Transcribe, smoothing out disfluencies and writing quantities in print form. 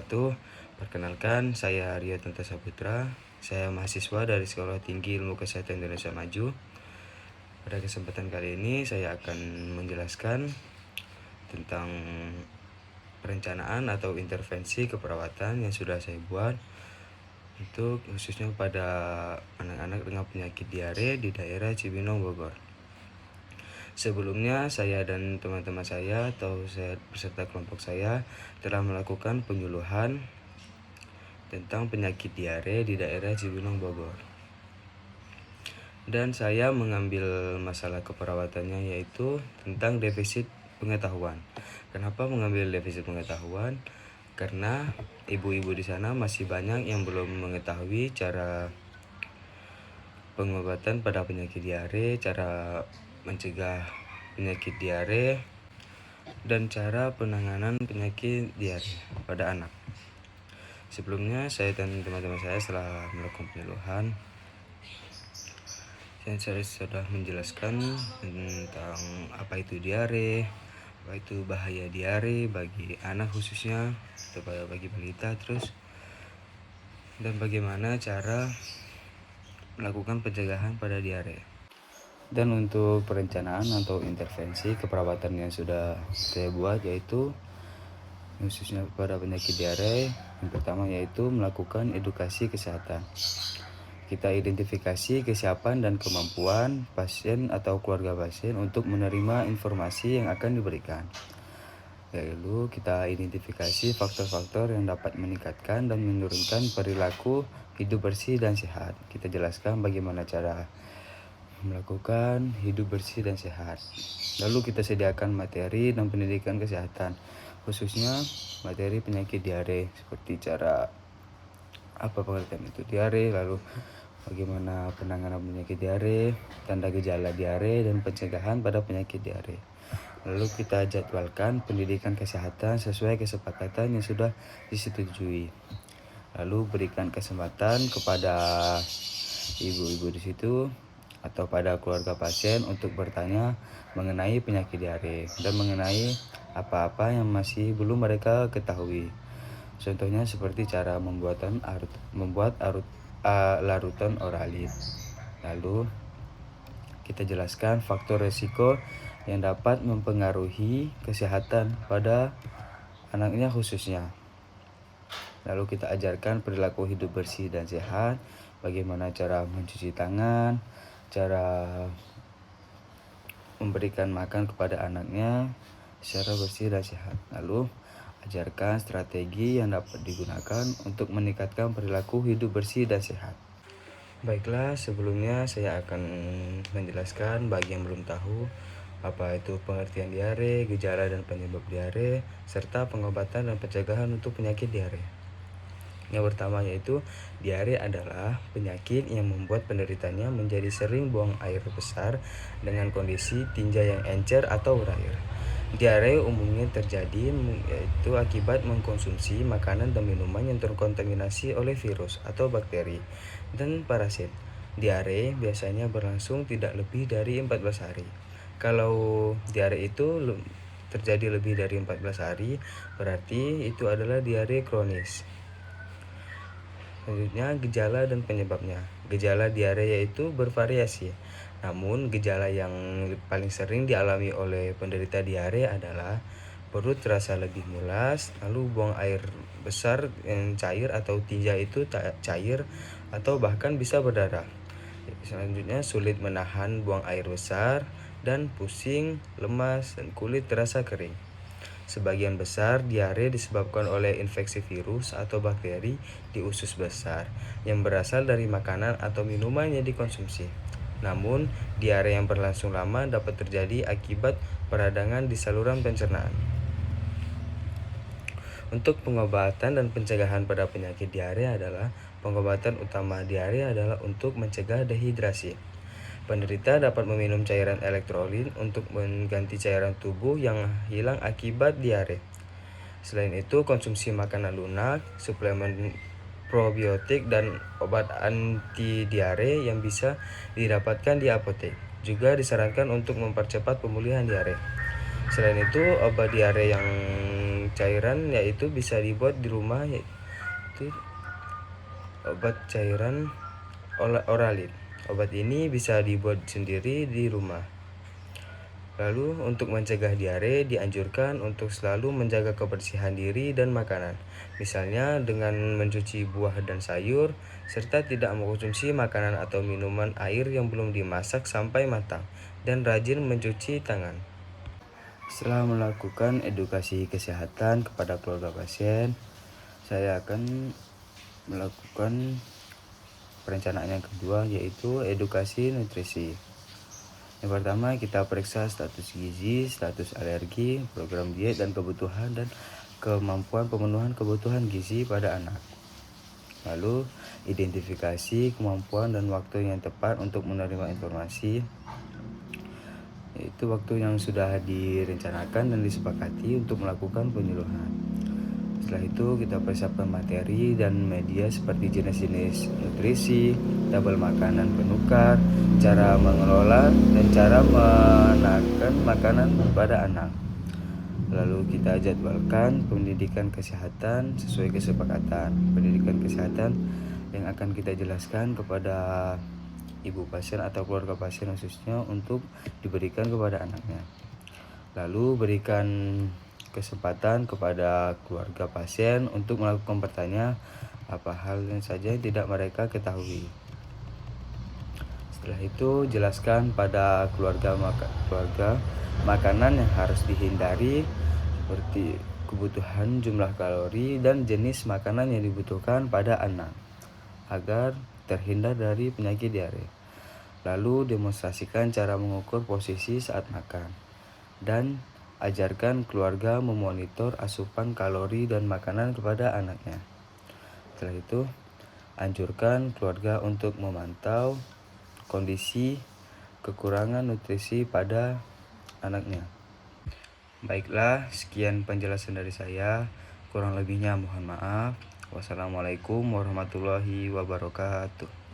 wabarakatuh. Perkenalkan, saya Rio Tanta Saputra. Saya mahasiswa dari Sekolah Tinggi Ilmu Kesehatan Indonesia Maju. Pada kesempatan kali ini saya akan menjelaskan tentang perencanaan atau intervensi keperawatan yang sudah saya buat untuk khususnya pada anak-anak dengan penyakit diare di daerah Cibinong, Bogor. Sebelumnya saya dan teman-teman saya atau saya beserta kelompok saya telah melakukan penyuluhan tentang penyakit diare di daerah Cibinong, Bogor. Dan saya mengambil masalah keperawatannya yaitu tentang defisit pengetahuan. Kenapa mengambil defisit pengetahuan? Karena ibu-ibu di sana masih banyak yang belum mengetahui cara pengobatan pada penyakit diare, cara mencegah penyakit diare, dan cara penanganan penyakit diare pada anak. Sebelumnya saya dan teman-teman saya setelah melakukan penyuluhan, saya sudah menjelaskan tentang apa itu diare, apa itu bahaya diare bagi anak khususnya atau bagi balita, terus dan bagaimana cara melakukan pencegahan pada diare. Dan untuk perencanaan atau intervensi keperawatan yang sudah saya buat yaitu khususnya pada penyakit diare, yang pertama yaitu melakukan edukasi kesehatan. Kita identifikasi kesiapan dan kemampuan pasien atau keluarga pasien untuk menerima informasi yang akan diberikan. Lalu kita identifikasi faktor-faktor yang dapat meningkatkan dan menurunkan perilaku hidup bersih dan sehat. Kita jelaskan bagaimana cara melakukan hidup bersih dan sehat. Lalu kita sediakan materi dan pendidikan kesehatan, khususnya materi penyakit diare seperti cara apa pengertian itu diare, lalu bagaimana penanganan penyakit diare, tanda gejala diare, dan pencegahan pada penyakit diare. Lalu kita jadwalkan pendidikan kesehatan sesuai kesepakatan yang sudah disetujui. Lalu berikan kesempatan kepada ibu-ibu di situ atau pada keluarga pasien untuk bertanya mengenai penyakit diare dan mengenai apa-apa yang masih belum mereka ketahui. Contohnya seperti cara membuat larutan oralit. Lalu kita jelaskan faktor resiko yang dapat mempengaruhi kesehatan pada anaknya khususnya. Lalu kita ajarkan perilaku hidup bersih dan sehat, bagaimana cara mencuci tangan, cara memberikan makan kepada anaknya secara bersih dan sehat. Lalu ajarkan strategi yang dapat digunakan untuk meningkatkan perilaku hidup bersih dan sehat. Baiklah, sebelumnya saya akan menjelaskan bagi yang belum tahu apa itu pengertian diare, gejala dan penyebab diare, serta pengobatan dan pencegahan untuk penyakit diare. Yang pertama yaitu diare adalah penyakit yang membuat penderitanya menjadi sering buang air besar dengan kondisi tinja yang encer atau berair. Diare umumnya terjadi yaitu akibat mengkonsumsi makanan dan minuman yang terkontaminasi oleh virus atau bakteri dan parasit. Diare biasanya berlangsung tidak lebih dari 14 hari. Kalau diare itu terjadi lebih dari 14 hari, berarti itu adalah diare kronis. Selanjutnya, gejala dan penyebabnya. Gejala diare yaitu bervariasi. Namun, gejala yang paling sering dialami oleh penderita diare adalah perut terasa lebih mulas, lalu buang air besar yang cair atau tinja itu cair atau bahkan bisa berdarah. Selanjutnya, sulit menahan buang air besar dan pusing, lemas, dan kulit terasa kering. Sebagian besar diare disebabkan oleh infeksi virus atau bakteri di usus besar yang berasal dari makanan atau minuman yang dikonsumsi. Namun, diare yang berlangsung lama dapat terjadi akibat peradangan di saluran pencernaan. Untuk pengobatan dan pencegahan pada penyakit diare adalah pengobatan utama diare adalah untuk mencegah dehidrasi. Penderita dapat meminum cairan elektrolit untuk mengganti cairan tubuh yang hilang akibat diare. Selain itu, konsumsi makanan lunak, suplemen probiotik, dan obat anti diare yang bisa didapatkan di apotek juga disarankan untuk mempercepat pemulihan diare. Selain itu, obat diare yang cairan yaitu bisa dibuat di rumah, yaitu obat cairan Oralid. Obat ini bisa dibuat sendiri di rumah. Lalu untuk mencegah diare dianjurkan untuk selalu menjaga kebersihan diri dan makanan. Misalnya dengan mencuci buah dan sayur, serta tidak mengkonsumsi makanan atau minuman air yang belum dimasak sampai matang, dan rajin mencuci tangan. Setelah melakukan edukasi kesehatan kepada keluarga pasien, saya akan melakukan perencanaan yang kedua, yaitu edukasi nutrisi. Yang pertama, kita periksa status gizi, status alergi, program diet dan kebutuhan dan kemampuan pemenuhan kebutuhan gizi pada anak. Lalu, identifikasi kemampuan dan waktu yang tepat untuk menerima informasi, yaitu waktu yang sudah direncanakan dan disepakati untuk melakukan penyuluhan. Setelah itu kita persiapkan materi dan media seperti jenis-jenis nutrisi, tabel makanan penukar, cara mengelola, dan cara menakan makanan pada anak. Lalu kita jadwalkan pendidikan kesehatan sesuai kesepakatan. Pendidikan kesehatan yang akan kita jelaskan kepada ibu pasien atau keluarga pasien khususnya untuk diberikan kepada anaknya. Lalu berikan kesempatan kepada keluarga pasien untuk melakukan pertanyaan apa hal yang saja yang tidak mereka ketahui. Setelah itu jelaskan pada keluarga makanan yang harus dihindari, seperti kebutuhan jumlah kalori dan jenis makanan yang dibutuhkan pada anak agar terhindar dari penyakit diare. Lalu demonstrasikan cara mengukur posisi saat makan dan ajarkan keluarga memonitor asupan kalori dan makanan kepada anaknya. Setelah itu, anjurkan keluarga untuk memantau kondisi kekurangan nutrisi pada anaknya. Baiklah, sekian penjelasan dari saya. Kurang lebihnya mohon maaf. Wassalamualaikum warahmatullahi wabarakatuh.